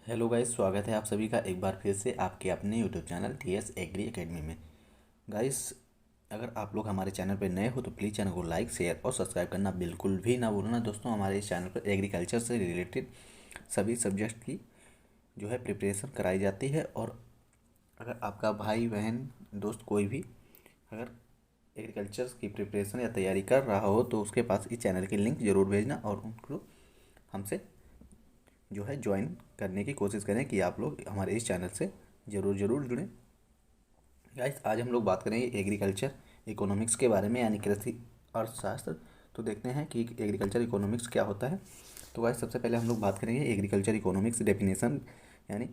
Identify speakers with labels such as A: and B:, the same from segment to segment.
A: Hello guys, स्वागत है आप सभी का एक बार फिर से आपके अपने YouTube channel TS agri academy में। गाइस, अगर आप लोग हमारे चैनल पर नए हो तो प्लीज़ चैनल को लाइक, शेयर और सब्सक्राइब करना बिल्कुल भी ना भूलना। दोस्तों, हमारे इस चैनल पर एग्रीकल्चर से रिलेटेड सभी सब्जेक्ट की जो है प्रिपरेशन कराई जाती है। और अगर आपका भाई बहन दोस्त कोई भी अगर एग्रीकल्चर की प्रिपरेशन या तैयारी कर रहा हो तो उसके पास इस चैनल की लिंक ज़रूर भेजना और उनको हमसे जो है ज्वाइन करने की कोशिश करें कि आप लोग हमारे इस चैनल से ज़रूर ज़रूर जुड़ें। गाइस, आज हम लोग बात करेंगे एग्रीकल्चर इकोनॉमिक्स के बारे में, यानी कृषि अर्थशास्त्र। तो देखते हैं कि एग्रीकल्चर इकोनॉमिक्स क्या होता है। तो गाइस, सबसे पहले हम लोग बात करेंगे एग्रीकल्चर इकोनॉमिक्स डेफिनेशन, यानी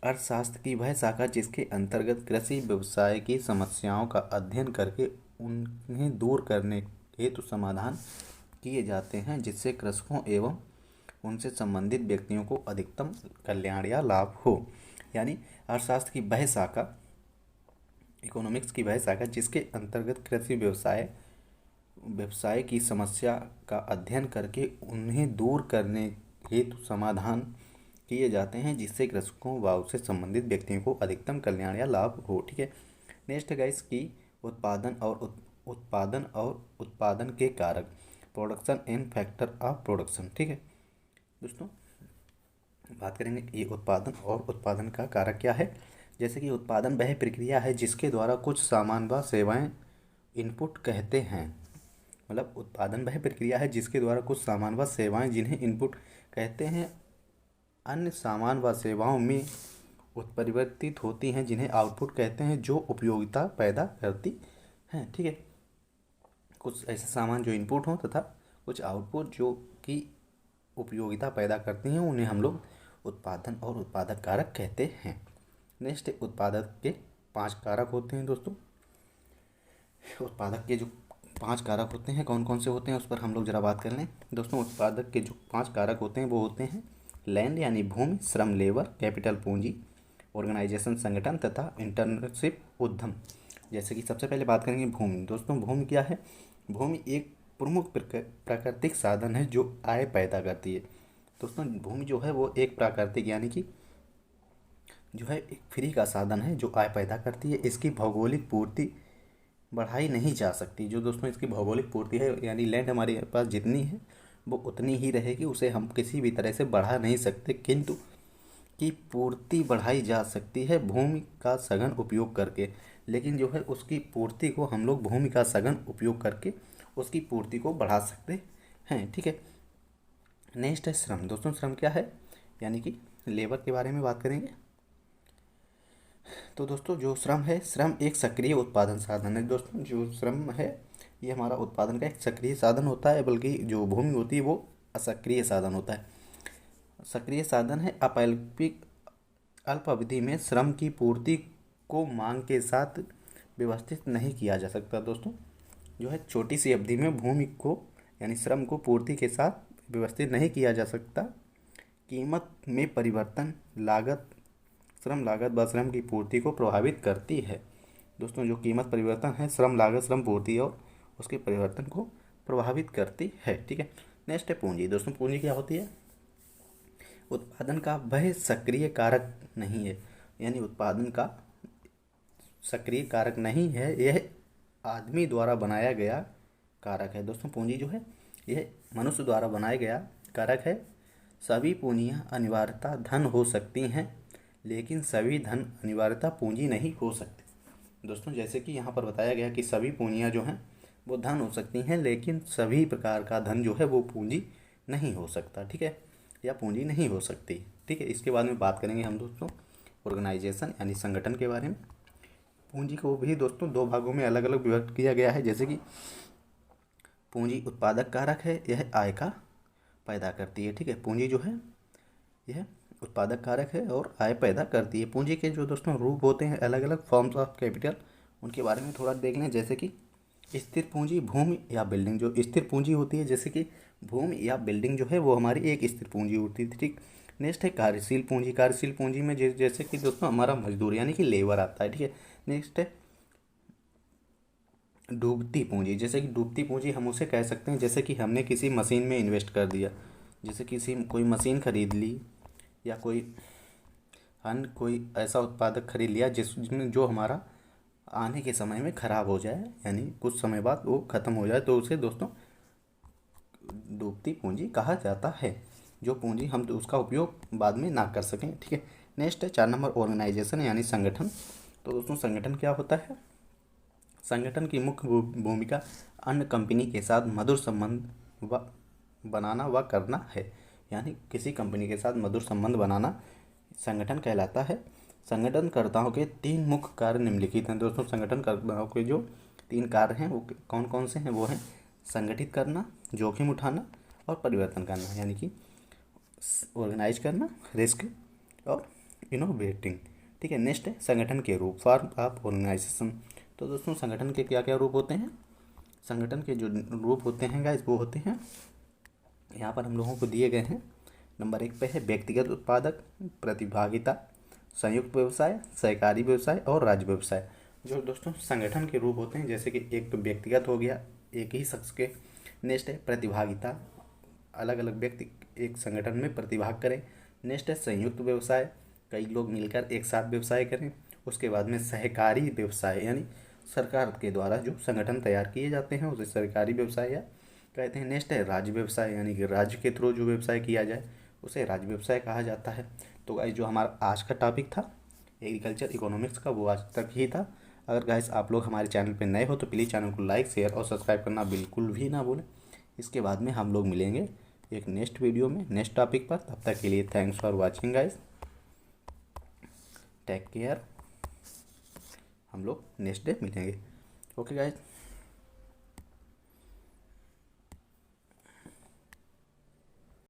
A: अर्थशास्त्र की वह शाखा जिसके अंतर्गत कृषि व्यवसाय की समस्याओं का अध्ययन करके उन्हें दूर करने हेतु समाधान किए जाते हैं, जिससे कृषकों एवं उनसे संबंधित व्यक्तियों को अधिकतम कल्याण या लाभ हो। यानी अर्थशास्त्र की वह शाखा, इकोनॉमिक्स की वह शाखा जिसके अंतर्गत कृषि व्यवसाय व्यवसाय की समस्या का अध्ययन करके उन्हें दूर करने हेतु समाधान किए जाते हैं, जिससे कृषकों व उससे संबंधित व्यक्तियों को अधिकतम कल्याण या लाभ हो। ठीक है। नेक्स्ट गाइस की उत्पादन के कारक, production and factor of production. ठीक है दोस्तों, बात करेंगे ये उत्पादन और उत्पादन का कारक क्या है। जैसे कि उत्पादन वह प्रक्रिया है जिसके द्वारा कुछ सामान व सेवाएं इनपुट कहते हैं। मतलब उत्पादन वह प्रक्रिया है जिसके द्वारा कुछ सामान व सेवाएं जिन्हें इनपुट कहते हैं, अन्य सामान व सेवाओं में उत्परिवर्तित होती हैं जिन्हें आउटपुट कहते हैं, जो उपयोगिता पैदा करती हैं। ठीक है। कुछ ऐसे सामान जो इनपुट हों तथा कुछ आउटपुट जो कि उपयोगिता पैदा करती हैं, उन्हें हम लोग उत्पादन और उत्पादक कारक कहते हैं। नेक्स्ट, उत्पादक के 5 कारक होते हैं दोस्तों। उत्पादक के जो 5 कारक होते हैं कौन कौन से होते हैं उस पर हम लोग ज़रा बात कर लें। दोस्तों, उत्पादक के जो 5 कारक होते हैं वो होते हैं लैंड यानी भूमि, श्रम लेबर, कैपिटल पूंजी, ऑर्गेनाइजेशन संगठन तथा इंटर्नशिप उद्यम। जैसे कि सबसे पहले बात करेंगे भूमि। दोस्तों, भूमि क्या है? भूमि एक प्रमुख प्राकृतिक साधन है जो आय पैदा करती है। दोस्तों, भूमि जो है वो एक प्राकृतिक यानी कि जो है एक फ्री का साधन है जो आय पैदा करती है। इसकी भौगोलिक पूर्ति बढ़ाई नहीं जा सकती। जो दोस्तों इसकी भौगोलिक पूर्ति है, यानी लैंड हमारे पास जितनी है वो उतनी ही रहेगी, उसे हम किसी भी तरह से बढ़ा नहीं सकते, किंतु की पूर्ति बढ़ाई जा सकती है भूमि का सघन उपयोग करके। लेकिन जो है उसकी पूर्ति को हम लोग भूमि का सघन उपयोग करके उसकी पूर्ति को बढ़ा सकते हैं। ठीक है। नेक्स्ट है श्रम। दोस्तों, श्रम क्या है? यानी कि लेबर के बारे में बात करेंगे। तो दोस्तों, जो श्रम है, श्रम एक सक्रिय उत्पादन साधन है। दोस्तों, जो श्रम है ये हमारा उत्पादन का एक सक्रिय साधन होता है, बल्कि जो भूमि होती है वो असक्रिय साधन होता है। सक्रिय साधन है अपैल्पिक अल्प अवधि में श्रम की पूर्ति को मांग के साथ व्यवस्थित नहीं किया जा सकता। दोस्तों, जो है छोटी सी अवधि में भूमि को यानी श्रम को पूर्ति के साथ व्यवस्थित नहीं किया जा सकता। कीमत में परिवर्तन श्रम लागत व श्रम की पूर्ति को प्रभावित करती है। दोस्तों, जो कीमत परिवर्तन है, श्रम लागत, श्रम पूर्ति और उसके परिवर्तन को प्रभावित करती है। ठीक है। नेक्स्ट है पूंजी। दोस्तों, पूंजी क्या होती है? उत्पादन का वह सक्रिय कारक नहीं है, यानी उत्पादन का सक्रिय कारक नहीं है, यह आदमी द्वारा बनाया गया कारक है। दोस्तों, पूंजी जो है यह मनुष्य द्वारा बनाया गया कारक है। सभी पूंजियाँ अनिवार्यता धन हो सकती हैं, लेकिन सभी धन अनिवार्यता पूंजी नहीं हो सकते। दोस्तों, जैसे कि यहाँ पर बताया गया कि सभी पूंजियाँ जो हैं वो धन हो सकती हैं, लेकिन सभी प्रकार का धन जो है वो पूंजी नहीं हो सकता। ठीक है, या पूंजी नहीं हो सकती। ठीक है। इसके बाद में बात करेंगे हम दोस्तों ऑर्गेनाइजेशन यानी संगठन के बारे में। पूंजी को भी दोस्तों 2 भागों में अलग अलग विभक्त किया गया है। जैसे कि पूंजी उत्पादक कारक है, यह आय का पैदा करती है। ठीक है। पूंजी जो है यह उत्पादक कारक है और आय पैदा करती है। पूंजी के जो दोस्तों रूप होते हैं, अलग अलग फॉर्म्स ऑफ कैपिटल, उनके बारे में थोड़ा देख लें। जैसे कि स्थिर पूंजी, भूमि या बिल्डिंग। जो स्थिर पूंजी होती है, जैसे कि भूमि या बिल्डिंग जो है वो हमारी एक स्थिर पूंजी होती है। ठीक। नेक्स्ट है कार्यशील पूंजी। कार्यशील पूंजी में जैसे कि दोस्तों हमारा मजदूर यानी कि लेबर आता है। ठीक है। नेक्स्ट है डूबती पूंजी। जैसे कि डूबती पूंजी हम उसे कह सकते हैं जैसे कि हमने किसी मशीन में इन्वेस्ट कर दिया, जैसे किसी कोई मशीन खरीद ली या कोई अन्य कोई ऐसा उत्पादक खरीद लिया जिसमें जो हमारा आने के समय में ख़राब हो जाए, यानी कुछ समय बाद वो ख़त्म हो जाए, तो उसे दोस्तों डूबती पूंजी कहा जाता है। जो पूंजी हम उसका उपयोग बाद में ना कर सकें, ठीक है। नेक्स्ट है 4 नंबर ऑर्गेनाइजेशन यानी संगठन। तो दोस्तों संगठन क्या होता है? संगठन की मुख्य भूमिका अन्य कंपनी के साथ मधुर संबंध बनाना व करना है। यानी किसी कंपनी के साथ मधुर संबंध बनाना संगठन कहलाता है। संगठनकर्ताओं के 3 मुख्य कार्य निम्नलिखित हैं। दोस्तों संगठनकर्ताओं के जो 3 कार्य हैं वो कौन कौन से हैं? वो हैं संगठित करना, जोखिम उठाना और परिवर्तन करना, यानी कि ऑर्गेनाइज करना, रिस्क और इनोवेटिंग, ठीक है। नेक्स्ट है संगठन के रूप, फॉर्म ऑफ ऑर्गेनाइजेशन। तो दोस्तों संगठन के क्या क्या रूप होते हैं? संगठन के जो रूप होते हैं गाइस वो होते हैं, यहाँ पर हम लोगों को दिए गए हैं। नंबर 1 पे है व्यक्तिगत उत्पादक, प्रतिभागिता, संयुक्त व्यवसाय, सहकारी व्यवसाय और राज्य व्यवसाय। जो दोस्तों संगठन के रूप होते हैं, जैसे कि एक तो व्यक्तिगत हो गया, एक ही शख्स के। नेक्स्ट है प्रतिभागिता, अलग अलग व्यक्ति एक संगठन में प्रतिभाग करें। नेक्स्ट है संयुक्त व्यवसाय, कई लोग मिलकर एक साथ व्यवसाय करें। उसके बाद में सहकारी व्यवसाय, यानी सरकार के द्वारा जो संगठन तैयार किए जाते हैं उसे सरकारी व्यवसाय या कहते हैं। नेक्स्ट है राज्य व्यवसाय, यानी कि राज्य के थ्रू जो व्यवसाय किया जाए उसे राज्य व्यवसाय कहा जाता है। तो गाइस जो हमारा आज का टॉपिक था एग्रीकल्चर इकोनॉमिक्स का वो आज तक ही था। अगर गाइस आप लोग हमारे चैनल पे नए हो तो प्लीज़ चैनल को लाइक, शेयर और सब्सक्राइब करना बिल्कुल भी ना भूलें। इसके बाद में हम लोग मिलेंगे एक नेक्स्ट वीडियो में नेक्स्ट टॉपिक पर। तब तक के लिए thanks for watching guys, take care. हम लोग नेक्स्ट डे मिलेंगे। Okay guys.